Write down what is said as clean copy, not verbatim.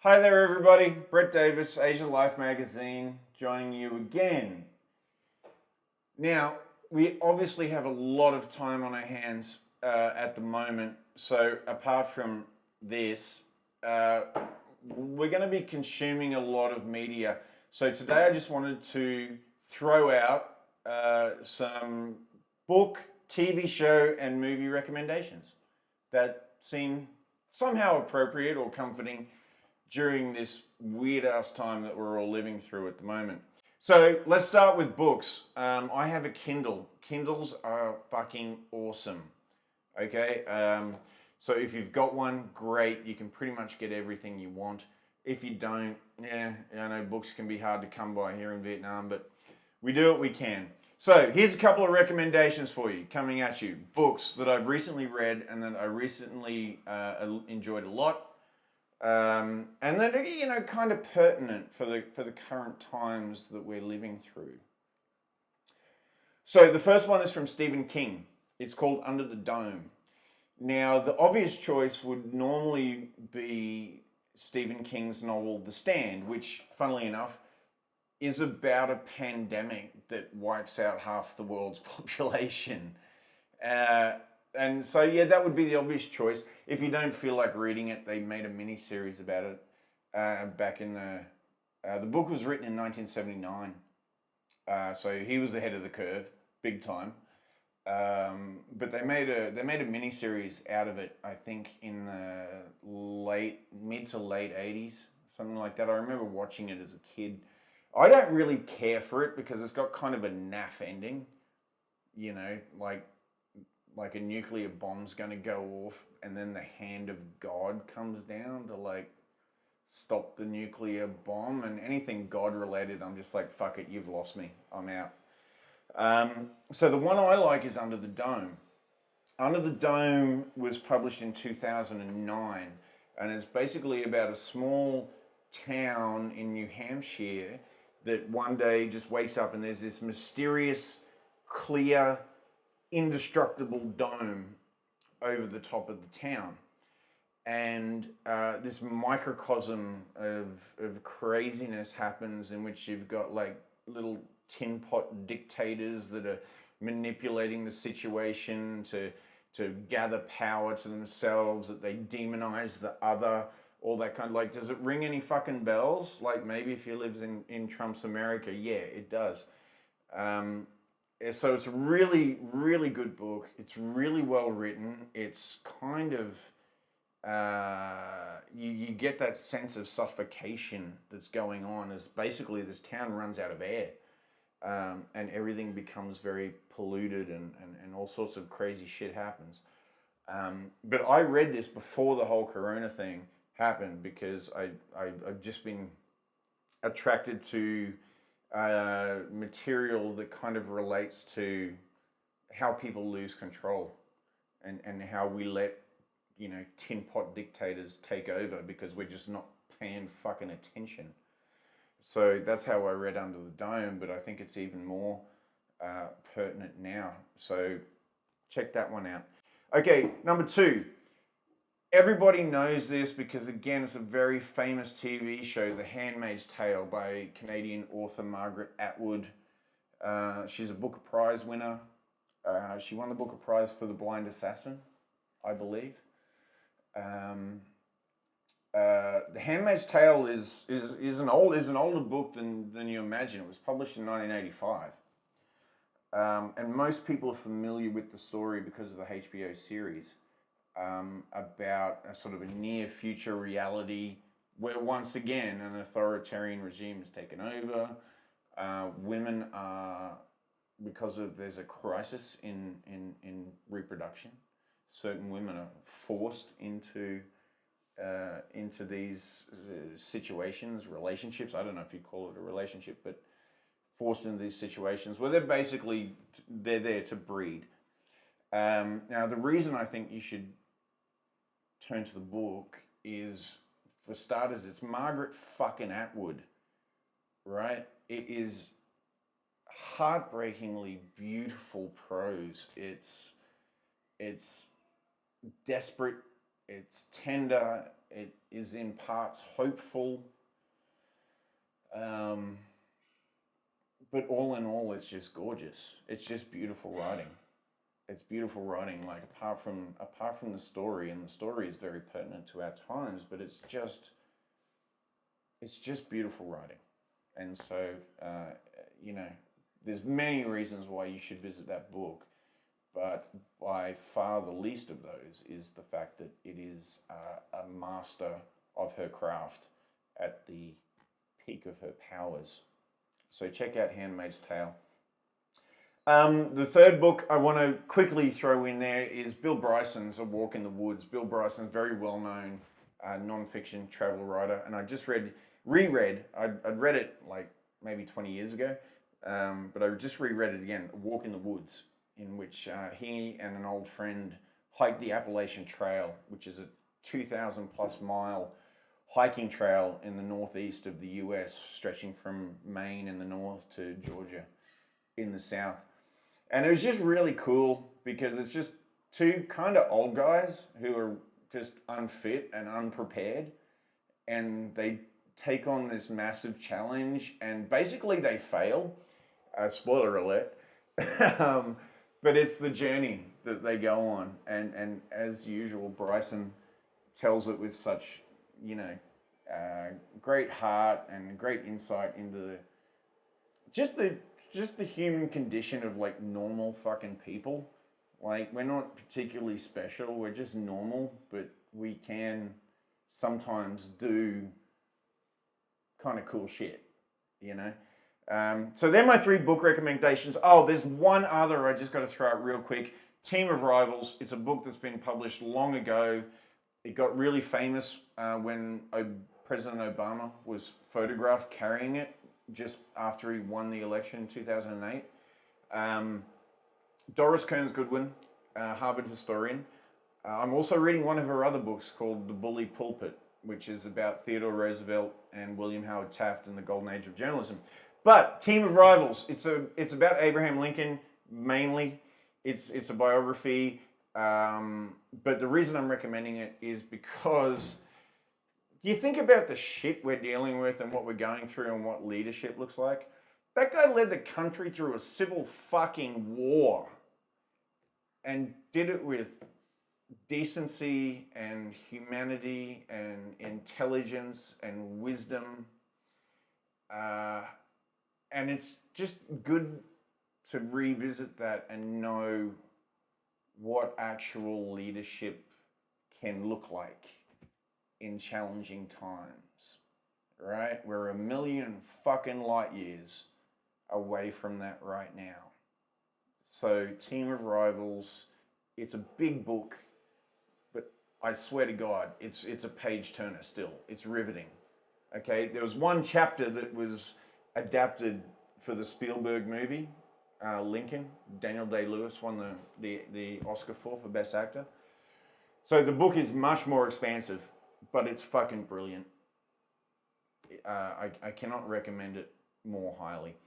Hi there, everybody. Brett Davis, Asian Life Magazine, joining you again. Now, we obviously have a lot of time on our hands at the moment. So, apart from this, we're going to be consuming a lot of media. So, today I just wanted to throw out some book, TV show, and movie recommendations that seem somehow appropriate or comforting during this weird ass time that we're all living through at the moment. So let's start with books. I have a Kindle. Kindles are fucking awesome. Okay. So if you've got one, great. You can pretty much get everything you want. If you don't, yeah, I know books can be hard to come by here in Vietnam, but we do what we can. So here's a couple of recommendations for you coming at you. Books that I've recently read and that I recently enjoyed a lot. And that are, kind of pertinent for the current times that we're living through. So the first one is from Stephen King. It's called Under the Dome. Now, the obvious choice would normally be Stephen King's novel The Stand, which, funnily enough, is about a pandemic that wipes out half the world's population. And so, yeah, that would be the obvious choice. If you don't feel like reading it, they made a mini series about it back in the book was written in 1979. So he was ahead of the curve, big time. But they made a mini series out of it, I think, in the mid to late 80s, something like that. I remember watching it as a kid. I don't really care for it because it's got kind of a naff ending, like a nuclear bomb's going to go off and then the hand of God comes down to stop the nuclear bomb, and anything God related, I'm just like, fuck it, you've lost me, I'm out. So the one I like is Under the Dome. Under the Dome was published in 2009, and it's basically about a small town in New Hampshire that one day just wakes up and there's this mysterious, clear, indestructible dome over the top of the town. And this microcosm of craziness happens in which you've got little tin pot dictators that are manipulating the situation to gather power to themselves, that they demonize the other, all that kind of does it ring any fucking bells? Maybe if you live in Trump's America, yeah, it does. So it's a really, really good book. It's really well written. It's kind of, you get that sense of suffocation that's going on as basically this town runs out of air. And everything becomes very polluted and all sorts of crazy shit happens. But I read this before the whole Corona thing happened because I've just been attracted to material that kind of relates to how people lose control and how we let tin pot dictators take over because we're just not paying fucking attention. So that's how I read Under the Dome, but I think it's even more pertinent now. So check that one out. Okay, number 2. Everybody knows this because, again, it's a very famous TV show, The Handmaid's Tale, by Canadian author Margaret Atwood. She's a Booker Prize winner. She won the Booker Prize for The Blind Assassin, I believe. The Handmaid's Tale is an older book than you imagine. It was published in 1985. And most people are familiar with the story because of the HBO series. About a sort of a near future reality where once again an authoritarian regime has taken over. Women are, because there's a crisis in reproduction, certain women are forced into these situations, relationships. I don't know if you call it a relationship, but forced into these situations where they're there to breed. Now, the reason I think you should turn to the book is, for starters, it's Margaret fucking Atwood, right? It is heartbreakingly beautiful prose. It's desperate it's tender, it is in parts hopeful. But all in all, it's just gorgeous. It's just beautiful writing. It's beautiful writing. Like apart from the story, and the story is very pertinent to our times, but it's just beautiful writing. And so, you know, there's many reasons why you should visit that book, but by far the least of those is the fact that it is a master of her craft at the peak of her powers. So check out Handmaid's Tale. The third book I want to quickly throw in there is Bill Bryson's A Walk in the Woods. Bill Bryson's very well-known non-fiction travel writer, and I just reread. I'd read it like maybe 20 years ago, but I just reread it again, A Walk in the Woods, in which he and an old friend hiked the Appalachian Trail, which is a 2,000 plus mile hiking trail in the northeast of the US, stretching from Maine in the north to Georgia in the south. And it was just really cool because it's just two kind of old guys who are just unfit and unprepared, and they take on this massive challenge, and basically they fail. Spoiler alert. But it's the journey that they go on, and as usual, Bryson tells it with such, you know, great heart and great insight into just the human condition of like normal fucking people. Like, we're not particularly special, we're just normal, but we can sometimes do kind of cool shit, you know? So they're my three book recommendations. Oh, there's one other I just got to throw out real quick. Team of Rivals. It's a book that's been published long ago. It got really famous when President Obama was photographed carrying it just after he won the election in 2008. Doris Kearns Goodwin, Harvard historian. I'm also reading one of her other books called The Bully Pulpit, which is about Theodore Roosevelt and William Howard Taft in the golden age of journalism. But Team of Rivals, it's about Abraham Lincoln mainly. It's a biography, but the reason I'm recommending it is because you think about the shit we're dealing with and what we're going through and what leadership looks like. That guy led the country through a civil fucking war and did it with decency and humanity and intelligence and wisdom. And it's just good to revisit that and know what actual leadership can look like in challenging times, right? We're 1,000,000 fucking light years away from that right now. So Team of Rivals, it's a big book, but I swear to God, it's a page turner still. It's riveting. Okay, there was one chapter that was adapted for the Spielberg movie, Lincoln. Daniel Day-Lewis won the Oscar for Best Actor. So the book is much more expansive, but it's fucking brilliant. I cannot recommend it more highly.